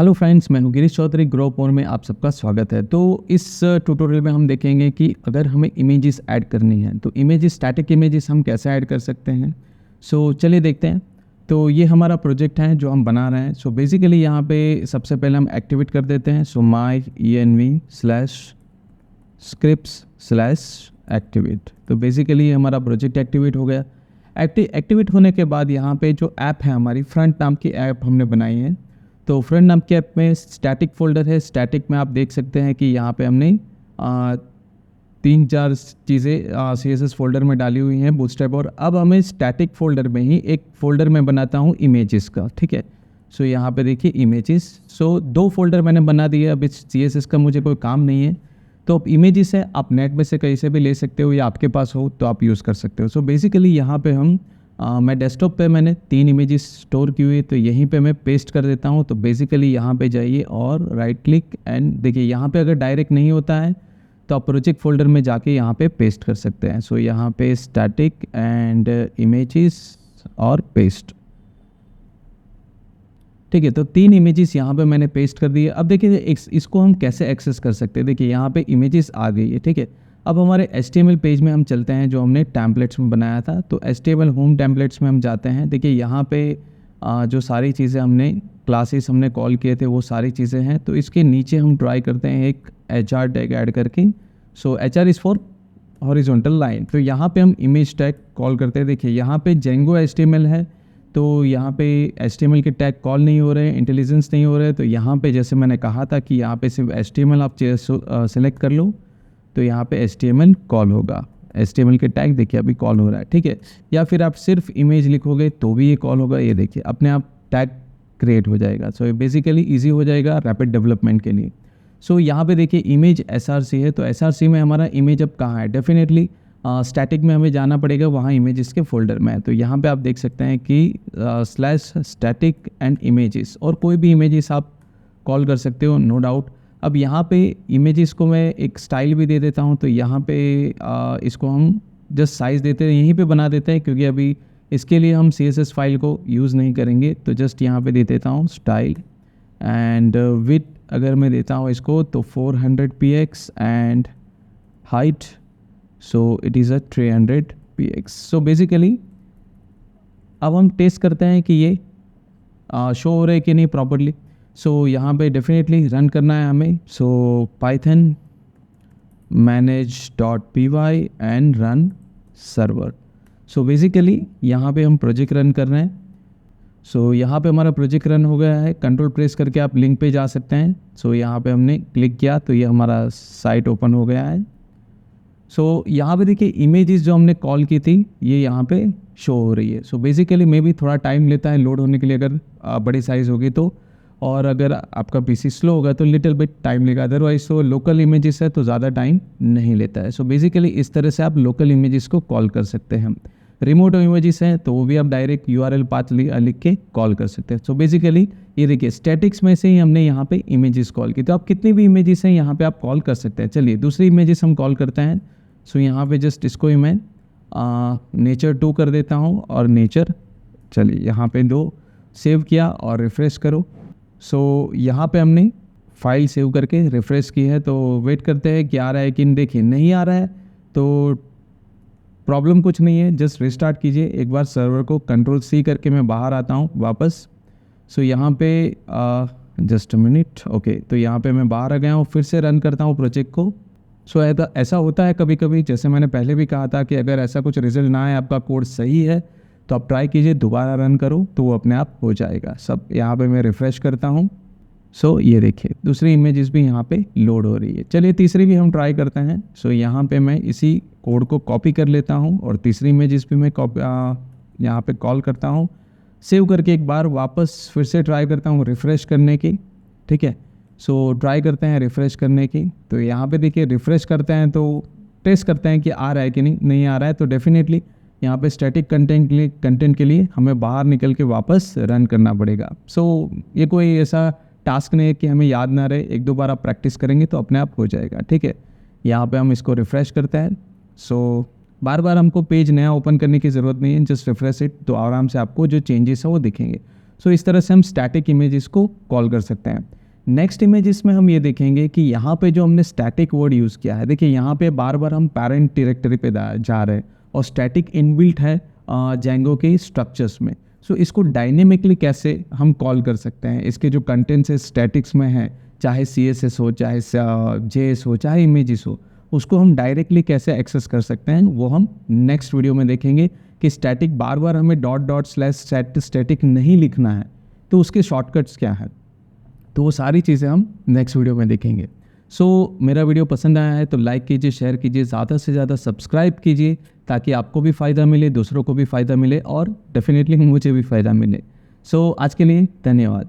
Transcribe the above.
Hello friends, मैं हूं Girish Chaudhary. Grow पोर में आप सबका स्वागत है। तो इस ट्यूटोरियल में हम देखेंगे कि अगर हमें इमेजेस ऐड करनी है तो इमेजेस, स्टैटिक इमेजेस हम कैसे ऐड कर सकते हैं। चलिए देखते हैं। तो ये हमारा प्रोजेक्ट है जो हम बना रहे हैं। बेसिकली यहाँ पे सबसे पहले हम एक्टिवेट कर देते हैं। माई env/scripts/activate। तो बेसिकली हमारा प्रोजेक्ट एक्टिवेट हो गया। एक्टिवेट होने के बाद यहाँ पे जो ऐप है हमारी, फ्रंट नाम की ऐप हमने बनाई है। तो फ्रंट नाम के ऐप में स्टैटिक फोल्डर है। स्टैटिक में आप देख सकते हैं कि यहाँ पे हमने 3-4 चीज़ें CSS फोल्डर में डाली हुई हैं बूटस्ट्रैप। और अब हमें स्टैटिक फोल्डर में ही एक फोल्डर में बनाता हूँ इमेजेस का, ठीक है। यहाँ पे देखिए इमेजेस। 2 फोल्डर मैंने बना दिए। अब इस CSS का मुझे कोई काम नहीं है। तो अब इमेजेस है, आप नेट में से कहीं से भी ले सकते हो या आपके पास हो तो आप यूज़ कर सकते हो। बेसिकली यहाँ पे हम मैं डेस्कटॉप पे मैंने 3 इमेजेस स्टोर की हुई, तो यहीं पे मैं पेस्ट कर देता हूँ। तो बेसिकली यहाँ पे जाइए और राइट क्लिक एंड देखिए यहाँ पे अगर डायरेक्ट नहीं होता है तो आप प्रोजेक्ट फोल्डर में जाके यहाँ पे पेस्ट कर सकते हैं। यहाँ पे स्टैटिक एंड इमेजेस और पेस्ट, ठीक है। तो 3 इमेजेस यहाँ पे मैंने पेस्ट कर दिए। अब देखिए इसको हम कैसे एक्सेस कर सकते हैं। देखिए यहाँ पे इमेजेस आ गई है, ठीक है। अब हमारे HTML पेज में हम चलते हैं जो हमने टेम्पलेट्स में बनाया था। तो HTML होम टेम्पलेट्स में हम जाते हैं। देखिए यहाँ पे जो सारी चीज़ें हमने क्लासेस हमने कॉल किए थे वो सारी चीज़ें हैं। तो इसके नीचे हम ट्राई करते हैं एक HR टैग ऐड करके। HR is for horizontal line. तो यहाँ पे हम इमेज टैग कॉल करते हैं। देखिए यहाँ पे जेंगो HTML है, तो यहाँ पे HTML के टैग कॉल नहीं हो रहे हैं, इंटेलिजेंस नहीं हो रहे हैं। तो यहाँ पे जैसे मैंने कहा था कि यहाँ पे सिर्फ HTML आप सेलेक्ट कर लो तो यहाँ पे HTML कॉल होगा। HTML के टैग देखिए अभी कॉल हो रहा है, ठीक है। या फिर आप सिर्फ इमेज लिखोगे तो भी ये कॉल होगा। ये देखिए अपने आप टैग क्रिएट हो जाएगा। ये बेसिकली ईजी हो जाएगा रैपिड डेवलपमेंट के लिए। यहाँ पे देखिए इमेज SRC है। तो SRC में हमारा इमेज अब कहाँ है, डेफिनेटली स्टैटिक में हमें जाना पड़ेगा, वहाँ इमेजेस के फोल्डर में है। तो यहाँ पे आप देख सकते हैं कि /static एंड इमेजेस, और कोई भी इमेजेस आप कॉल कर सकते हो, नो डाउट। अब यहाँ पे इमेजेस को मैं एक स्टाइल भी दे देता हूँ। तो यहाँ पे इसको हम जस्ट साइज़ देते हैं, यहीं पे बना देते हैं, क्योंकि अभी इसके लिए हम CSS फाइल को यूज़ नहीं करेंगे। तो जस्ट यहाँ पे दे देता हूँ स्टाइल एंड विथ अगर मैं देता हूँ इसको तो 400 px and height it is 300 px। Basically अब हम टेस्ट करते हैं कि ये शो हो रहा है कि नहीं प्रॉपरली। यहाँ पे डेफिनेटली रन करना है हमें। python manage.py and run server. Basically यहाँ पे हम प्रोजेक्ट रन कर रहे हैं। यहाँ पे हमारा प्रोजेक्ट रन हो गया है। कंट्रोल प्रेस करके आप लिंक पे जा सकते हैं। यहाँ पे हमने क्लिक किया तो ये हमारा साइट ओपन हो गया है। यहाँ पे देखिए इमेजेस जो हमने कॉल की थी ये यहाँ पे शो हो रही है। बेसिकली मे भी थोड़ा टाइम लेता है लोड होने के लिए अगर बड़ी साइज़ होगी तो, और अगर आपका PC स्लो होगा तो लिटिल बिट टाइम लेगा। अदरवाइज लोकल इमेजेस है तो ज़्यादा टाइम नहीं लेता है। बेसिकली इस तरह से आप लोकल इमेजेस को कॉल कर सकते हैं। रिमोट इमेजेस हैं तो वो भी आप डायरेक्ट URL पाथ लिख के कॉल कर सकते हैं। बेसिकली ये देखिए स्टैटिक्स में से ही हमने यहाँ पे इमेजेस कॉल की। तो आप कितनी भी इमेजेस हैं यहाँ पे आप कॉल कर सकते हैं। चलिए दूसरी इमेजेस हम कॉल करते हैं। यहाँ पे जस्ट इसको ही मैं नेचर 2 कर देता हूँ और नेचर, चलिए यहाँ पे 2 सेव किया और रिफ़्रेश करो। यहाँ पे हमने फाइल सेव करके रिफ़्रेश की है। तो वेट करते हैं कि आ रहा है कि देखिए नहीं आ रहा है तो प्रॉब्लम कुछ नहीं है, जस्ट रिस्टार्ट कीजिए एक बार सर्वर को। Ctrl+C करके मैं बाहर आता हूँ वापस। यहाँ पे जस्ट मिनट, ओके। तो यहाँ पे मैं बाहर आ गया हूँ, फिर से रन करता हूँ प्रोजेक्ट को। ऐसा होता है कभी कभी, जैसे मैंने पहले भी कहा था कि अगर ऐसा कुछ रिजल्ट ना आए, आपका कोड सही है तो आप ट्राई कीजिए, दोबारा रन करो तो वो अपने आप हो जाएगा सब। यहाँ पे मैं रिफ़्रेश करता हूँ। ये देखिए दूसरी इमेजेस भी यहाँ पे लोड हो रही है। चलिए तीसरी भी हम ट्राई करते हैं। यहाँ पे मैं इसी कोड को कॉपी कर लेता हूँ और तीसरी इमेजेस भी मैं यहाँ पे कॉल करता हूँ। सेव करके एक बार वापस फिर से ट्राई करता हूँ रिफ़्रेश करने की, ठीक है। ट्राई करते हैं रिफ़्रेश करने की। तो यहाँ पे देखिए रिफ़्रेश करते हैं तो टेस्ट करते हैं कि आ रहा है कि नहीं आ रहा है। तो डेफिनेटली यहाँ पे स्टैटिक कंटेंट के लिए हमें बाहर निकल के वापस रन करना पड़ेगा। ये कोई ऐसा टास्क नहीं है कि हमें याद ना रहे, 1-2 बार आप प्रैक्टिस करेंगे तो अपने आप हो जाएगा, ठीक है। यहाँ पे हम इसको रिफ़्रेश करते हैं। बार बार हमको पेज नया ओपन करने की ज़रूरत नहीं है, जस्ट रिफ्रेश इट, तो आराम से आपको जो चेंजेस है वो दिखेंगे। सो इस तरह से हम स्टैटिक इमेजेस को कॉल कर सकते हैं। नेक्स्ट इमेजेस में हम ये देखेंगे कि यहाँ पे जो हमने स्टैटिक वर्ड यूज़ किया है, देखिए यहाँ पे बार बार हम पेरेंट डायरेक्टरी पे जा रहे हैं और स्टैटिक इनबिल्ट है जेंगो के स्ट्रक्चर्स में। सो इसको डायनेमिकली कैसे हम कॉल कर सकते हैं, इसके जो कंटेंट्स है स्टैटिक्स में है, चाहे CSS हो, चाहे JS हो, चाहे इमेजेस हो, उसको हम डायरेक्टली कैसे एक्सेस कर सकते हैं, वो हम नेक्स्ट वीडियो में देखेंगे कि स्टैटिक बार बार हमें ./स्टैटिक नहीं लिखना है तो उसके शॉर्टकट्स क्या हैं, तो वो सारी चीज़ें हम नेक्स्ट वीडियो में देखेंगे। सो मेरा वीडियो पसंद आया है तो लाइक कीजिए, शेयर कीजिए, ज़्यादा से ज़्यादा सब्सक्राइब कीजिए ताकि आपको भी फ़ायदा मिले, दूसरों को भी फ़ायदा मिले और डेफिनेटली मुझे भी फ़ायदा मिले। सो आज के लिए धन्यवाद।